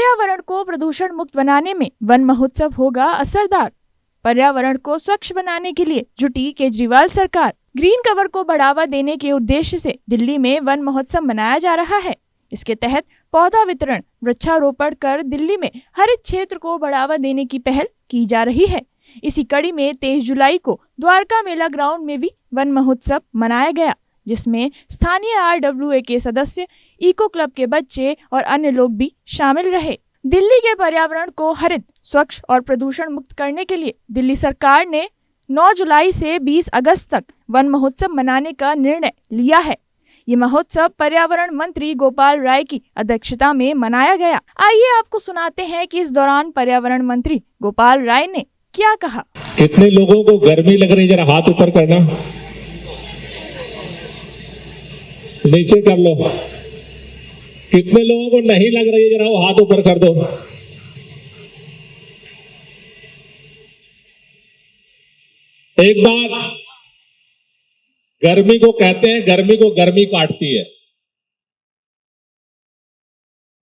पर्यावरण को प्रदूषण मुक्त बनाने में वन महोत्सव होगा असरदार। पर्यावरण को स्वच्छ बनाने के लिए जुटी केजरीवाल सरकार। ग्रीन कवर को बढ़ावा देने के उद्देश्य से दिल्ली में वन महोत्सव मनाया जा रहा है। इसके तहत पौधा वितरण, वृक्षारोपण कर दिल्ली में हरित क्षेत्र को बढ़ावा देने की पहल की जा रही है। इसी कड़ी में 23 जुलाई को द्वारका मेला ग्राउंड में भी वन महोत्सव मनाया गया, जिसमें स्थानीय RWA के सदस्य, इको क्लब के बच्चे और अन्य लोग भी शामिल रहे। दिल्ली के पर्यावरण को हरित, स्वच्छ और प्रदूषण मुक्त करने के लिए दिल्ली सरकार ने 9 जुलाई से 20 अगस्त तक वन महोत्सव मनाने का निर्णय लिया है। ये महोत्सव पर्यावरण मंत्री गोपाल राय की अध्यक्षता में मनाया गया। आइए आपको सुनाते हैं कि इस दौरान पर्यावरण मंत्री गोपाल राय ने क्या कहा। कितने लोगों को गर्मी लग रही है, जरा हाथ ऊपर करना, नीचे कर लो। कितने लोगों को नहीं लग रही है, जरा वो हाथ ऊपर कर दो। एक बात गर्मी को कहते हैं, गर्मी को गर्मी काटती है।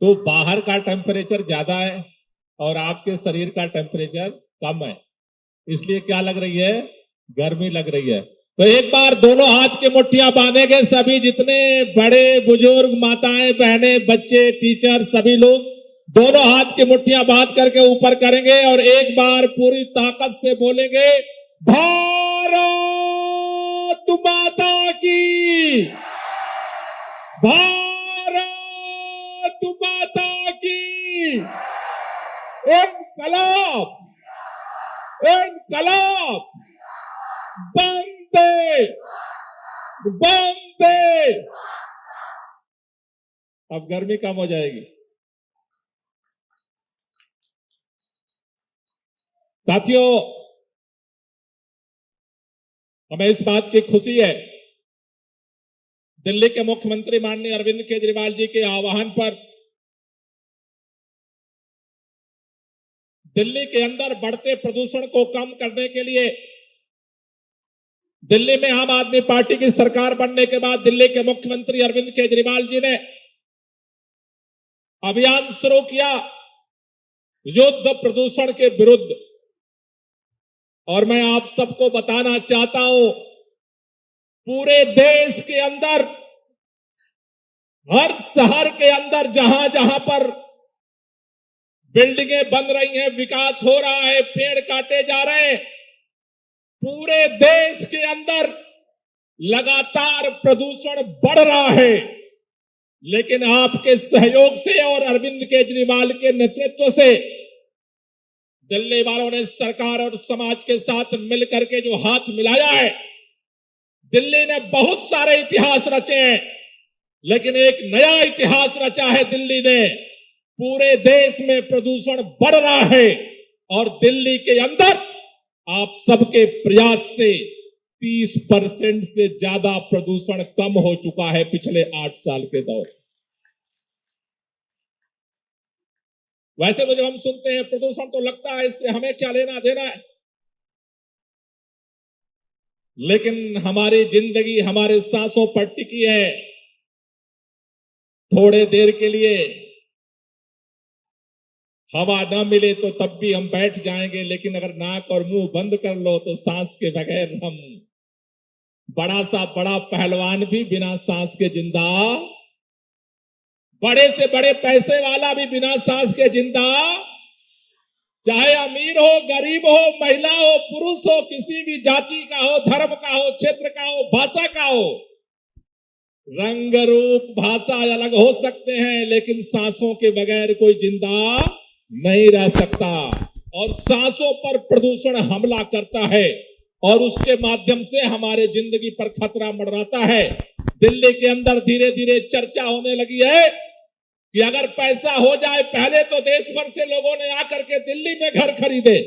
तो बाहर का टेम्परेचर ज्यादा है और आपके शरीर का टेम्परेचर कम है, इसलिए क्या लग रही है, गर्मी लग रही है। तो एक बार दोनों हाथ की मुट्ठियां बांधेंगे सभी, जितने बड़े बुजुर्ग, माताएं, बहनें, बच्चे, टीचर, सभी लोग दोनों हाथ की मुट्ठियां बांध करके ऊपर करेंगे और एक बार पूरी ताकत से बोलेंगे, भारत माता की, भारत माता की, इनकलाब, इनकलाब, वंदे, वंदे। अब गर्मी कम हो जाएगी। साथियों, हमें इस बात की खुशी है, दिल्ली के मुख्यमंत्री माननीय अरविंद केजरीवाल जी के आह्वान पर दिल्ली के अंदर बढ़ते प्रदूषण को कम करने के लिए दिल्ली में आम आदमी पार्टी की सरकार बनने के बाद दिल्ली के मुख्यमंत्री अरविंद केजरीवाल जी ने अभियान शुरू किया, युद्ध प्रदूषण के विरुद्ध। और मैं आप सबको बताना चाहता हूं, पूरे देश के अंदर, हर शहर के अंदर जहां जहां पर बिल्डिंगें बन रही हैं, विकास हो रहा है, पेड़ काटे जा रहे हैं, पूरे देश के अंदर लगातार प्रदूषण बढ़ रहा है। लेकिन आपके सहयोग से और अरविंद केजरीवाल के नेतृत्व से दिल्ली वालों ने सरकार और समाज के साथ मिलकर के जो हाथ मिलाया है, दिल्ली ने बहुत सारे इतिहास रचे हैं, लेकिन एक नया इतिहास रचा है दिल्ली ने। पूरे देश में प्रदूषण बढ़ रहा है और दिल्ली के अंदर आप सबके प्रयास से 30% से ज्यादा प्रदूषण कम हो चुका है पिछले 8 साल के दौर। वैसे तो जब हम सुनते हैं प्रदूषण तो लगता है इससे हमें क्या लेना देना है, लेकिन हमारी जिंदगी हमारे सांसों पर टिकी है। थोड़े देर के लिए हवा न मिले तो तब भी हम बैठ जाएंगे, लेकिन अगर नाक और मुंह बंद कर लो तो सांस के बगैर हम, बड़ा सा बड़ा पहलवान भी बिना सांस के जिंदा, बड़े से बड़े पैसे वाला भी बिना सांस के जिंदा, चाहे अमीर हो, गरीब हो, महिला हो, पुरुष हो, किसी भी जाति का हो, धर्म का हो, क्षेत्र का हो, भाषा का हो, रंग रूप भाषा अलग हो सकते हैं, लेकिन सांसों के बगैर कोई जिंदा नहीं रह सकता। और सांसों पर प्रदूषण हमला करता है और उसके माध्यम से हमारे जिंदगी पर खतरा मंडराता है। दिल्ली के अंदर धीरे धीरे चर्चा होने लगी है कि अगर पैसा हो जाए, पहले तो देश भर से लोगों ने आकर के दिल्ली में घर खरीदे,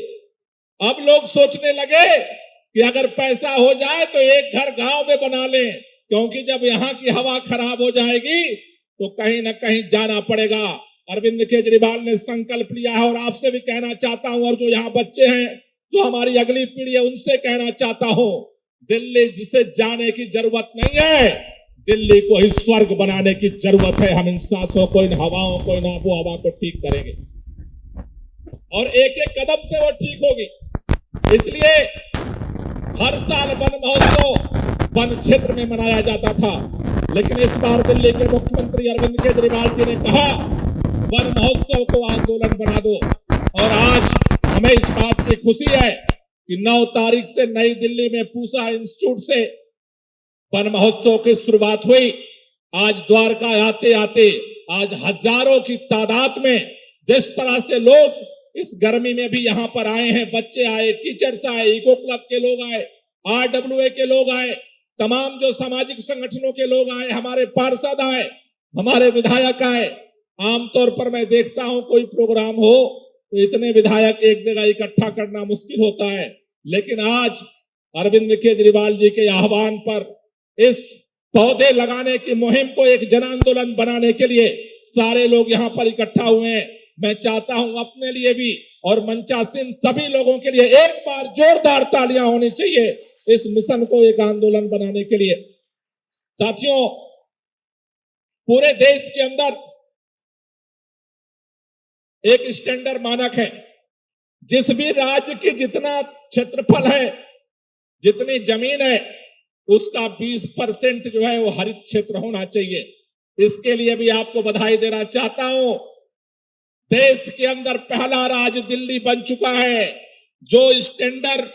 अब लोग सोचने लगे कि अगर पैसा हो जाए तो एक घर गांव में बना लें, क्योंकि जब यहाँ की हवा खराब हो जाएगी तो कहीं ना कहीं जाना पड़ेगा। अरविंद केजरीवाल ने संकल्प लिया है और आपसे भी कहना चाहता हूं, और जो यहाँ बच्चे हैं, जो हमारी अगली पीढ़ी है, उनसे कहना चाहता हूं, दिल्ली जिसे जाने की जरूरत नहीं है, दिल्ली को ही स्वर्ग बनाने की जरूरत है। हम इन सांसों को, इन हवाओं को, इन आबो हवा को ठीक करेंगे और एक एक कदम से वो ठीक होगी। इसलिए हर साल वन महोत्सव वन क्षेत्र में मनाया जाता था, लेकिन इस बार दिल्ली के मुख्यमंत्री अरविंद केजरीवाल जी ने कहा वन महोत्सव को आंदोलन बना दो। और आज हमें इस बात की खुशी है कि 9 तारीख से नई दिल्ली में पूसा इंस्टीट्यूट से वन महोत्सव की शुरुआत हुई। आज द्वारका आते आते आज हजारों की तादाद में जिस तरह से लोग इस गर्मी में भी यहां पर आए हैं, बच्चे आए, टीचर्स आए, इको क्लब के लोग आए, RWA के लोग आए, तमाम जो सामाजिक संगठनों के लोग आए, हमारे पार्षद आए, हमारे विधायक आए। आमतौर पर मैं देखता हूं कोई प्रोग्राम हो तो इतने विधायक एक जगह इकट्ठा करना मुश्किल होता है, लेकिन आज अरविंद केजरीवाल जी के आह्वान पर इस पौधे लगाने की मुहिम को एक जन आंदोलन बनाने के लिए सारे लोग यहां पर इकट्ठा हुए हैं। मैं चाहता हूं अपने लिए भी और मंचासीन सभी लोगों के लिए एक बार जोरदार तालियां होनी चाहिए इस मिशन को एक आंदोलन बनाने के लिए। साथियों, पूरे देश के अंदर एक स्टैंडर्ड मानक है। जिस भी राज्य की जितना क्षेत्रफल है, जितनी जमीन है, उसका 20% जो है वो हरित क्षेत्र होना चाहिए। इसके लिए भी आपको बधाई देना चाहता हूं। देश के अंदर पहला राज्य दिल्ली बन चुका है जो स्टैंडर्ड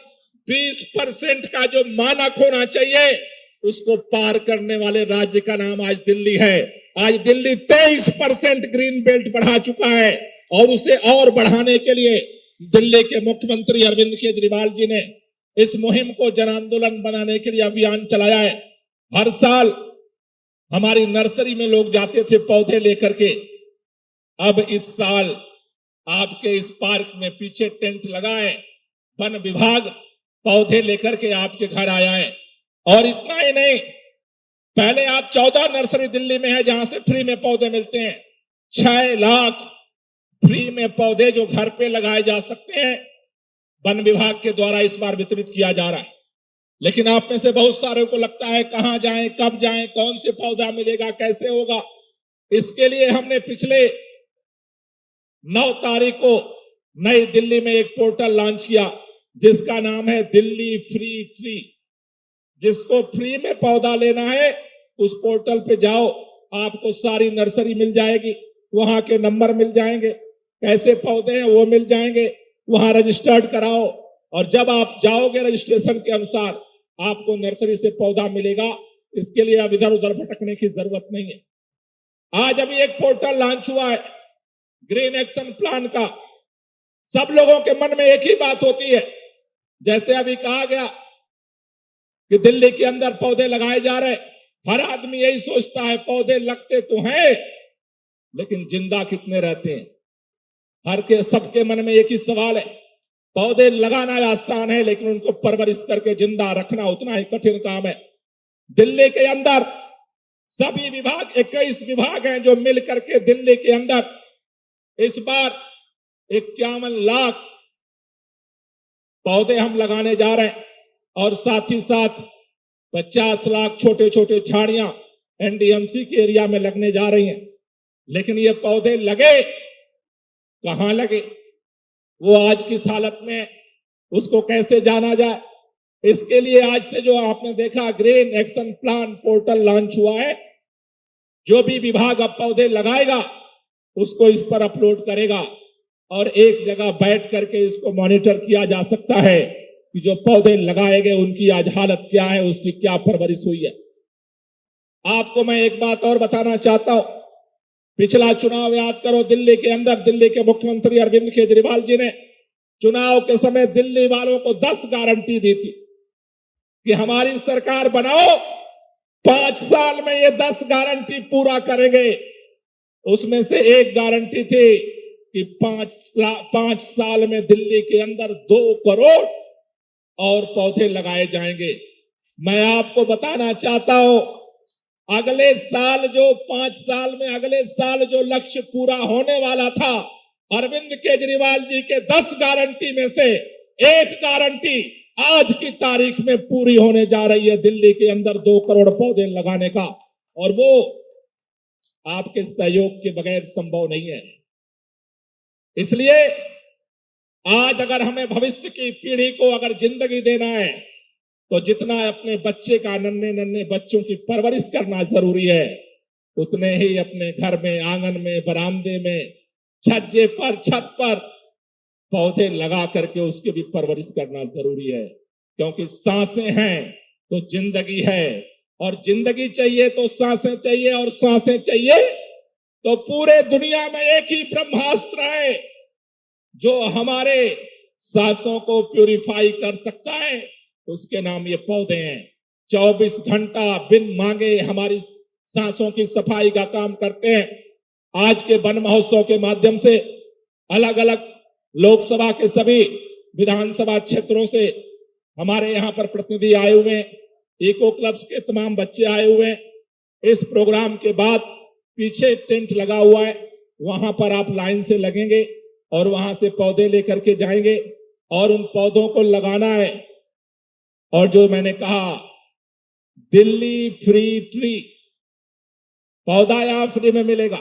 20% का जो मानक होना चाहिए उसको पार करने वाले राज्य का नाम आज दिल्ली है। आज दिल्ली 23% ग्रीन बेल्ट बढ़ा चुका है और उसे और बढ़ाने के लिए दिल्ली के मुख्यमंत्री अरविंद केजरीवाल जी ने इस मुहिम को जन आंदोलन बनाने के लिए अभियान चलाया है। हर साल हमारी नर्सरी में लोग जाते थे पौधे लेकर के। अब इस साल आपके इस पार्क में पीछे टेंट लगा है, वन विभाग पौधे लेकर के आपके घर आया है। और इतना ही नहीं, पहले आप 14 नर्सरी दिल्ली में है जहां से फ्री में पौधे मिलते हैं। 6 लाख फ्री में पौधे जो घर पे लगाए जा सकते हैं वन विभाग के द्वारा इस बार वितरित किया जा रहा है। लेकिन आप में से बहुत सारे को लगता है कहां जाएं, कब जाएं, कौन से पौधा मिलेगा, कैसे होगा। इसके लिए हमने पिछले 9 तारीख को नई दिल्ली में एक पोर्टल लॉन्च किया जिसका नाम है दिल्ली फ्री ट्री। जिसको फ्री में पौधा लेना है उस पोर्टल पे जाओ, आपको सारी नर्सरी मिल जाएगी, वहां के नंबर मिल जाएंगे, कैसे पौधे हैं वो मिल जाएंगे, वहां रजिस्टर्ड कराओ और जब आप जाओगे रजिस्ट्रेशन के अनुसार आपको नर्सरी से पौधा मिलेगा। इसके लिए अब इधर उधर भटकने की जरूरत नहीं है। आज अभी एक पोर्टल लॉन्च हुआ है ग्रीन एक्शन प्लान का। सब लोगों के मन में एक ही बात होती है, जैसे अभी कहा गया कि दिल्ली के अंदर पौधे लगाए जा रहे, हर आदमी यही सोचता है पौधे लगते तो हैं लेकिन जिंदा कितने रहते हैं। हर के सबके मन में एक ही सवाल है, पौधे लगाना आसान है लेकिन उनको परवरिश करके जिंदा रखना उतना ही कठिन काम है। दिल्ली के अंदर सभी विभाग 21 विभाग हैं जो मिल करके दिल्ली के अंदर इस बार 51 लाख पौधे हम लगाने जा रहे हैं और साथ ही साथ 50 लाख छोटे छोटे झाड़ियां NDMC के एरिया में लगने जा रही हैं। लेकिन ये पौधे लगे कहां लगे, वो आज किस हालत में, उसको कैसे जाना जाए। इसके लिए आज से जो आपने देखा green action plan portal launch हुआ है। जो भी विभाग अब पौधे लगाएगा उसको इस पर अपलोड करेगा और एक जगह बैठ करके इसको मॉनिटर किया जा सकता है कि जो पौधे लगाए गए उनकी आज हालत क्या है, उसकी क्या परवरिश हुई है। आपको मैं एक बात और बताना चाहता हूं, पिछला चुनाव याद करो दिल्ली के अंदर दिल्ली के मुख्यमंत्री अरविंद केजरीवाल जी ने चुनाव के समय दिल्ली वालों को 10 गारंटी दी थी कि हमारी सरकार बनाओ, 5 साल में ये 10 गारंटी पूरा करेंगे। उसमें से एक गारंटी थी कि 5 साल में दिल्ली के अंदर 2 करोड़ और पौधे लगाए जाएंगे। मैं आपको बताना चाहता हूं, अगले साल जो 5 साल में अगले साल जो लक्ष्य पूरा होने वाला था, अरविंद केजरीवाल जी के 10 गारंटी में से एक गारंटी आज की तारीख में पूरी होने जा रही है, दिल्ली के अंदर 2 करोड़ पौधे लगाने का। और वो आपके सहयोग के बगैर संभव नहीं है। इसलिए आज अगर हमें भविष्य की पीढ़ी को अगर जिंदगी देना है तो जितना अपने बच्चे का नन्हे नन्हे बच्चों की परवरिश करना जरूरी है, उतने ही अपने घर में, आंगन में, बरामदे में, छज्जे पर, छत पर पौधे लगा करके उसकी भी परवरिश करना जरूरी है। क्योंकि सांसें हैं तो जिंदगी है, और जिंदगी चाहिए तो सांसें चाहिए, और सांसें चाहिए तो पूरे दुनिया में एक ही ब्रह्मास्त्र है जो हमारे सांसों को प्यूरिफाई कर सकता है, उसके नाम ये पौधे हैं। 24 घंटा बिन मांगे हमारी सांसों की सफाई का काम करते हैं। आज के वन महोत्सव के माध्यम से अलग अलग लोकसभा के सभी विधानसभा क्षेत्रों से हमारे यहाँ पर प्रतिनिधि आए हुए हैं, इको क्लब्स के तमाम बच्चे आए हुए हैं। इस प्रोग्राम के बाद पीछे टेंट लगा हुआ है, वहां पर आप लाइन से लगेंगे और वहां से पौधे लेकर के जाएंगे और उन पौधों को लगाना है। और जो मैंने कहा, दिल्ली फ्री ट्री, पौधा यहां फ्री में मिलेगा,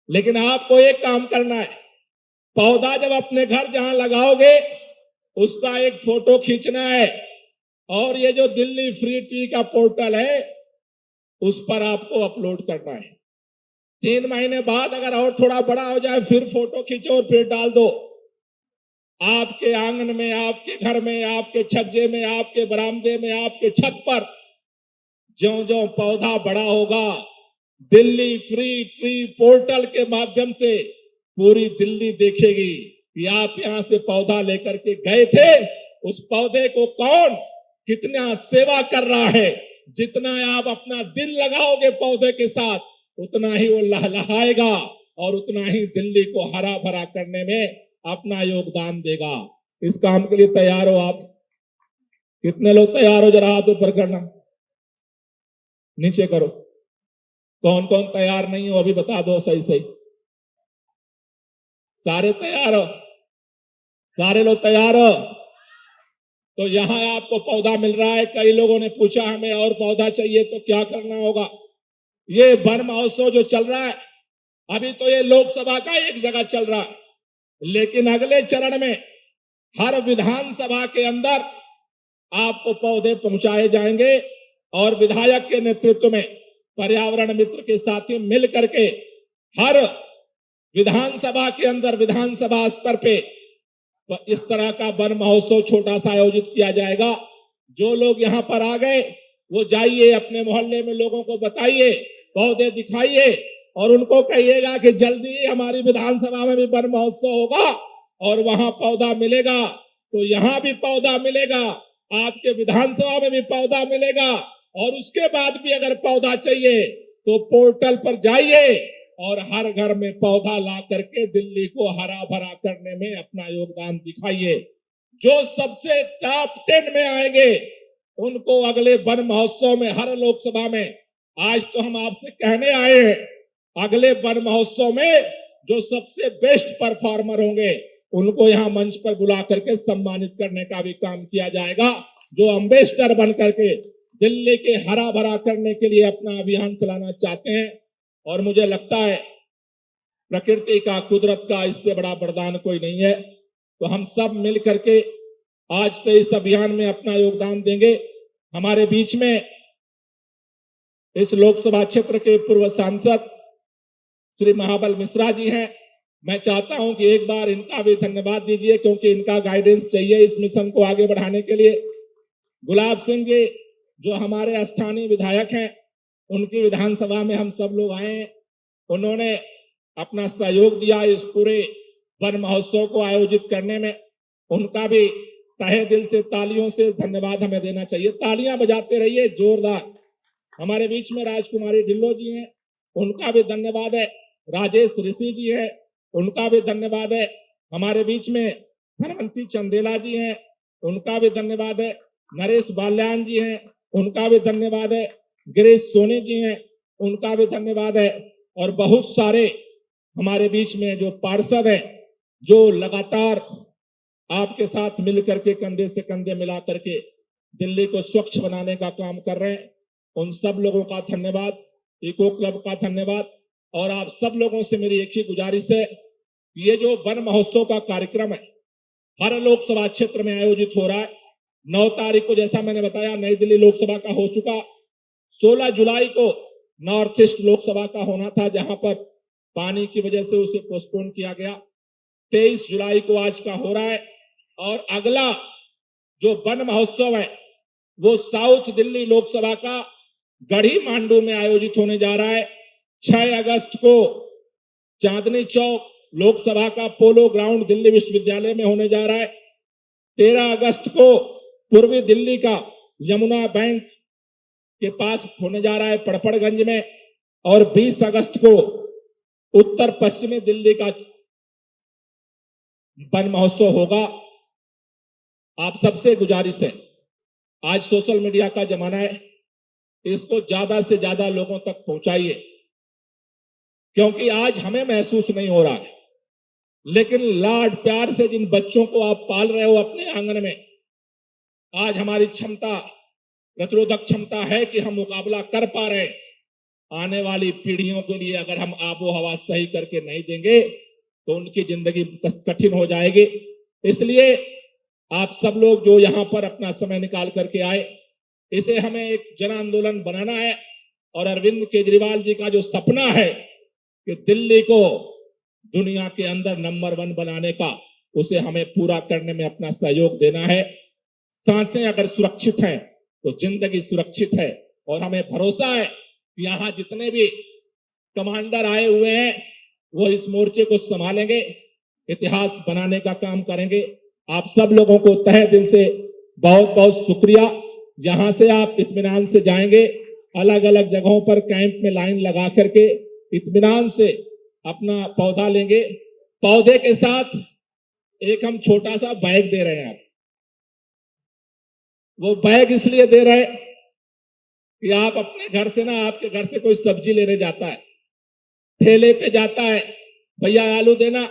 लेकिन आपको एक काम करना है। पौधा जब अपने घर जहां लगाओगे उसका एक फोटो खींचना है, और ये जो दिल्ली फ्री ट्री का पोर्टल है उस पर आपको अपलोड करना है। 3 महीने बाद अगर और थोड़ा बड़ा हो जाए फिर फोटो खींचो और फिर डाल दो। आपके आंगन में, आपके घर में, आपके छज्जे में, आपके बरामदे में, आपके छत पर ज्यों-ज्यों पौधा बड़ा होगा, दिल्ली फ्री ट्री पोर्टल के माध्यम से पूरी दिल्ली देखेगी कि आप यहां से पौधा लेकर के गए थे, उस पौधे को कौन कितना सेवा कर रहा है। जितना आप अपना दिल लगाओगे पौधे के साथ, उतना ही वो लहलहाएगा और उतना ही दिल्ली को हरा भरा करने में अपना योगदान देगा। इस काम के लिए तैयार हो आप? कितने लोग तैयार हो? जरा हाथ ऊपर करना, नीचे करो। कौन कौन तैयार नहीं हो अभी बता दो सही सही। सारे तैयार हो? सारे लोग तैयार हो? तो यहां आपको पौधा मिल रहा है। कई लोगों ने पूछा हमें और पौधा चाहिए तो क्या करना होगा। ये वन महोत्सव जो चल रहा है, अभी तो ये लोकसभा का एक जगह चल रहा है, लेकिन अगले चरण में हर विधानसभा के अंदर आपको पौधे पहुंचाए जाएंगे, और विधायक के नेतृत्व में पर्यावरण मित्र के साथी मिल करके हर विधानसभा के अंदर, विधानसभा स्तर पे इस तरह का वन महोत्सव छोटा सा आयोजित किया जाएगा। जो लोग यहाँ पर आ गए वो जाइए अपने मोहल्ले में, लोगों को बताइए, पौधे दिखाइए, और उनको कहिएगा कि जल्दी ही हमारी विधानसभा में भी वन महोत्सव होगा और वहां पौधा मिलेगा। तो यहाँ भी पौधा मिलेगा, आपके विधानसभा में भी पौधा मिलेगा, और उसके बाद भी अगर पौधा चाहिए तो पोर्टल पर जाइए और हर घर में पौधा ला करके दिल्ली को हरा भरा करने में अपना योगदान दिखाइए। जो सबसे टॉप 10 में आएंगे उनको अगले वन महोत्सव में, हर लोकसभा में, आज तो हम आपसे कहने आए हैं, अगले वन महोत्सव में जो सबसे बेस्ट परफॉर्मर होंगे उनको यहाँ मंच पर बुला करके सम्मानित करने का भी काम किया जाएगा, जो एम्बेसडर बन करके दिल्ली के हरा भरा करने के लिए अपना अभियान चलाना चाहते हैं। और मुझे लगता है प्रकृति का, कुदरत का इससे बड़ा वरदान कोई नहीं है। तो हम सब मिल करके आज से इस अभियान में अपना योगदान देंगे। हमारे बीच में इस लोकसभा क्षेत्र के पूर्व सांसद श्री महाबल मिश्रा जी हैं। मैं चाहता हूं कि एक बार इनका भी धन्यवाद दीजिए, क्योंकि इनका गाइडेंस चाहिए इस मिशन को आगे बढ़ाने के लिए। गुलाब सिंह जी जो हमारे स्थानीय विधायक हैं, उनकी विधानसभा में हम सब लोग आए हैं, उन्होंने अपना सहयोग दिया इस पूरे वन महोत्सव को आयोजित करने में। उनका भी तहे दिल से तालियों से धन्यवाद हमें देना चाहिए। तालियां बजाते रहिए जोरदार। हमारे बीच में राजकुमारी ढिल्लो जी हैं, उनका भी धन्यवाद है। राजेश ऋषि जी है, उनका भी धन्यवाद है। हमारे बीच में धनवंती चंदेला जी हैं, उनका भी धन्यवाद है। नरेश बाल्यान जी हैं, उनका भी धन्यवाद है। गिरीश सोनी जी हैं, उनका भी धन्यवाद है। और बहुत सारे हमारे बीच में जो पार्षद हैं, जो लगातार आपके साथ मिल करके कंधे से कंधे मिला करके दिल्ली को स्वच्छ बनाने का काम कर रहे हैं, उन सब लोगों का धन्यवाद। इको क्लब का धन्यवाद। और आप सब लोगों से मेरी एक ही गुजारिश है, ये जो वन महोत्सव का कार्यक्रम है हर लोकसभा क्षेत्र में आयोजित हो रहा है। 9 तारीख को जैसा मैंने बताया नई दिल्ली लोकसभा का हो चुका, 16 जुलाई को नॉर्थ ईस्ट लोकसभा का होना था, जहां पर पानी की वजह से उसे पोस्टपोन किया गया। 23 जुलाई को आज का हो रहा है। और अगला जो वन महोत्सव है वो साउथ दिल्ली लोकसभा का गढ़ी मांडू में आयोजित होने जा रहा है। 6 अगस्त को चांदनी चौक लोकसभा का पोलो ग्राउंड दिल्ली विश्वविद्यालय में होने जा रहा है। 13 अगस्त को पूर्वी दिल्ली का यमुना बैंक के पास होने जा रहा है पड़पड़गंज में। और 20 अगस्त को उत्तर पश्चिमी दिल्ली का वन महोत्सव होगा। आप सबसे गुजारिश है, आज सोशल मीडिया का जमाना है, इसको ज्यादा से ज्यादा लोगों तक पहुंचाइए, क्योंकि आज हमें महसूस नहीं हो रहा है, लेकिन लाड प्यार से जिन बच्चों को आप पाल रहे हो अपने आंगन में, आज हमारी क्षमता, प्रतिरोधक क्षमता है कि हम मुकाबला कर पा रहे हैं। आने वाली पीढ़ियों के लिए अगर हम आबो हवा सही करके नहीं देंगे तो उनकी जिंदगी कठिन हो जाएगी। इसलिए आप सब लोग जो यहां पर अपना समय निकाल करके आए, इसे हमें एक जन आंदोलन बनाना है। और अरविंद केजरीवाल जी का जो सपना है कि दिल्ली को दुनिया के अंदर नंबर 1 बनाने का, उसे हमें पूरा करने में अपना सहयोग देना है। सांसें अगर सुरक्षित हैं तो जिंदगी सुरक्षित है। और हमें भरोसा है कि यहाँ जितने भी कमांडर आए हुए हैं वो इस मोर्चे को संभालेंगे, इतिहास बनाने का काम करेंगे। आप सब लोगों को तहे दिल से बहुत बहुत शुक्रिया। यहां से आप इत्मीनान से जाएंगे, अलग अलग जगहों पर कैंप में लाइन लगा करके इत्मीनान से अपना पौधा लेंगे। पौधे के साथ एक हम छोटा सा बैग दे रहे हैं। आप वो बैग इसलिए दे रहे कि आप अपने घर से ना, आपके घर से कोई सब्जी लेने जाता है, ठेले पे जाता है, भैया आलू देना,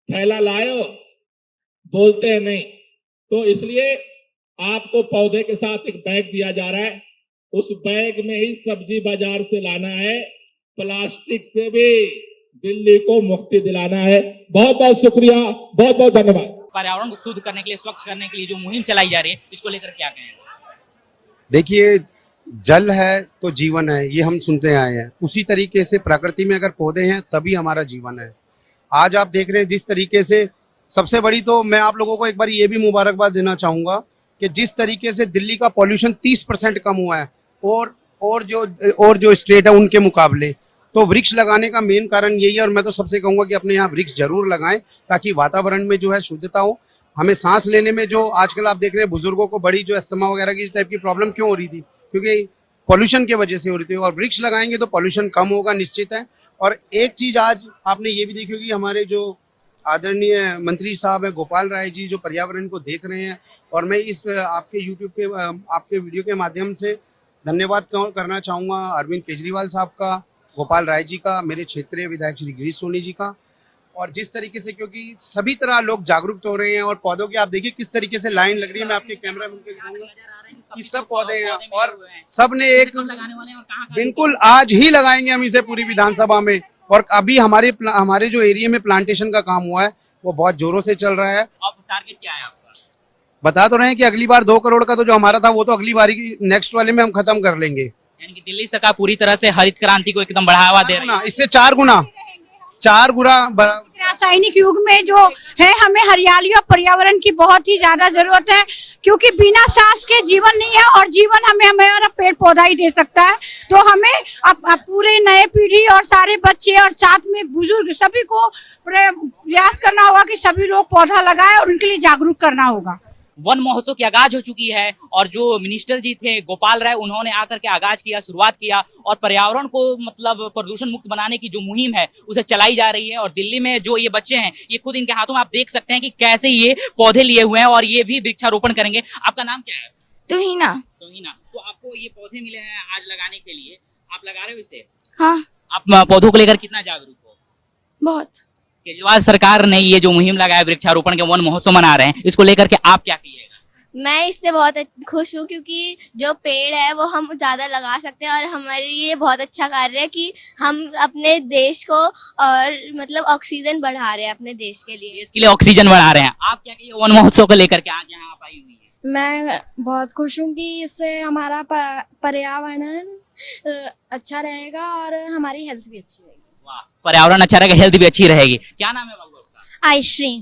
थैला लायो, बोलते हैं नहीं। तो इसलिए आपको पौधे के साथ एक बैग दिया जा रहा है। उस बैग में ही सब्जी बाजार से लाना है, प्लास्टिक से भी दिल्ली को मुक्ति दिलाना है। बहुत बहुत शुक्रिया, बहुत बहुत धन्यवाद। पर्यावरण को शुद्ध करने के लिए, स्वच्छ करने के लिए जो मुहिम चलाई जा रही है, इसको लेकर क्या कहेंगे? देखिए, जल है तो जीवन है, ये हम सुनते आए हैं। उसी तरीके से प्रकृति में अगर पौधे हैं तभी हमारा जीवन है। आज आप देख रहे हैं जिस तरीके से, सबसे बड़ी तो मैं आप लोगों को एक बार ये भी मुबारकबाद देना चाहूंगा कि जिस तरीके से दिल्ली का पॉल्यूशन 30% कम हुआ है और जो स्टेट है उनके मुकाबले, तो वृक्ष लगाने का मेन कारण यही है। और मैं तो सबसे कहूंगा कि अपने यहाँ वृक्ष जरूर लगाएं ताकि वातावरण में जो है शुद्धता हो। हमें सांस लेने में जो आजकल आप देख रहे हैं बुजुर्गों को बड़ी जो अस्थमा वगैरह की टाइप की प्रॉब्लम क्यों हो रही थी, क्योंकि पॉल्यूशन की वजह से हो रही थी। और वृक्ष लगाएंगे तो पॉल्यूशन कम होगा, निश्चित है। और एक चीज आज आपने ये भी देखी होगी, हमारे जो आदरणीय मंत्री साहब है गोपाल राय जी, जो पर्यावरण को देख रहे हैं। और मैं इस आपके यूट्यूब के आपके वीडियो के माध्यम से धन्यवाद करना चाहूँगा अरविंद केजरीवाल साहब का, गोपाल राय जी का, मेरे क्षेत्रीय विधायक श्री गिरीश सोनी जी का। और जिस तरीके से, क्योंकि सभी तरह लोग जागरूक हो रहे हैं और पौधों की आप देखिए किस तरीके से लाइन लग रही है। मैं आपके कैमरा में दिखाऊंगा कि सब पौधे हैं और सब ने एक बिल्कुल आज ही लगाएंगे हम इसे पूरी विधानसभा में। और अभी हमारे जो एरिया में प्लांटेशन का काम हुआ है वो बहुत जोरों से चल रहा है। अब टारगेट क्या है आपका? बता तो रहे हैं कि अगली बार 2 करोड़ का तो जो हमारा था वो तो अगली बारी की नेक्स्ट वाले में हम खत्म कर लेंगे। यानी कि दिल्ली सरकार पूरी तरह से हरित क्रांति को एकदम बढ़ावा दे रही है। इससे 4 गुना रासायनिक युग में जो है, हमें हरियाली और पर्यावरण की बहुत ही ज्यादा जरूरत है, क्योंकि बिना सांस के जीवन नहीं है और जीवन हमें हमारा पेड़ पौधा ही दे सकता है। तो हमें अब पूरे नए पीढ़ी और सारे बच्चे और साथ में बुजुर्ग सभी को प्रयास करना होगा कि सभी लोग पौधा लगाएं और उनके लिए जागरूक करना होगा। वन महोत्सव की आगाज हो चुकी है और जो मिनिस्टर जी थे गोपाल राय, उन्होंने आकर के आगाज किया, शुरुआत किया और पर्यावरण को मतलब प्रदूषण मुक्त बनाने की जो मुहिम है उसे चलाई जा रही है। और दिल्ली में जो ये बच्चे हैं, ये खुद इनके हाथों में आप देख सकते हैं कि कैसे ये पौधे लिए हुए हैं और ये भी वृक्षारोपण करेंगे। आपका नाम क्या है? तुहिना। तो आपको ये पौधे मिले हैं आज लगाने के लिए, आप लगा रहे हो इसे? हाँ। आप पौधों को लेकर कितना जागरूक हो? बहुत। केजरीवाल सरकार ने ये जो मुहिम लगाया वृक्षारोपण के, वन महोत्सव मना रहे हैं, इसको लेकर के आप क्या कहिएगा? मैं इससे बहुत खुश हूँ क्योंकि जो पेड़ है वो हम ज्यादा लगा सकते हैं और हमारे लिए बहुत अच्छा कार्य है कि हम अपने देश को और मतलब ऑक्सीजन बढ़ा रहे हैं अपने देश के लिए। देश के लिए ऑक्सीजन बढ़ा रहे हैं। आप क्या कहिए वन महोत्सव को लेकर के आज यहाँ आप आई हुई है? मैं बहुत खुश हूँ कि इससे हमारा पर्यावरण अच्छा रहेगा और हमारी हेल्थ भी अच्छी रहेगी। वाह, पर्यावरण अच्छा रहेगा, हेल्थ भी अच्छी रहेगी। क्या नाम है बाबू आपका? आयश्री।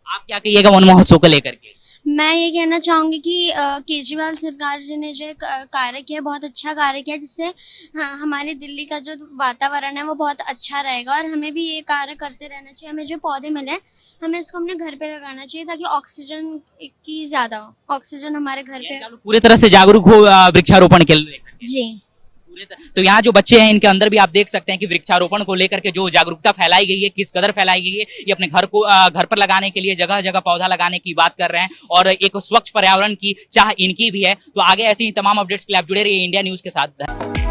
आप क्या कहिएगा वन महोत्सव को लेकर के? मैं ये कहना चाहूंगी कि केजरीवाल सरकार जी ने जो कार्य किया बहुत अच्छा कार्य किया जिससे हमारी दिल्ली का जो वातावरण है वो बहुत अच्छा रहेगा और हमें भी ये कार्य करते रहना चाहिए। हमें जो पौधे मिले हमें इसको अपने घर पे लगाना चाहिए ताकि ऑक्सीजन की ज्यादा हो, ऑक्सीजन हमारे घर पे। आप लोग पूरे तरह से जागरूक हो वृक्षारोपण के लेकर के? जी तो यहाँ जो बच्चे हैं इनके अंदर भी आप देख सकते हैं कि वृक्षारोपण को लेकर के जो जागरूकता फैलाई गई है, किस कदर फैलाई गई है। ये अपने घर पर लगाने के लिए जगह जगह पौधा लगाने की बात कर रहे हैं और एक स्वच्छ पर्यावरण की चाह इनकी भी है। तो आगे ऐसी ही तमाम अपडेट्स के लिए आप जुड़े रहिए इंडिया न्यूज के साथ।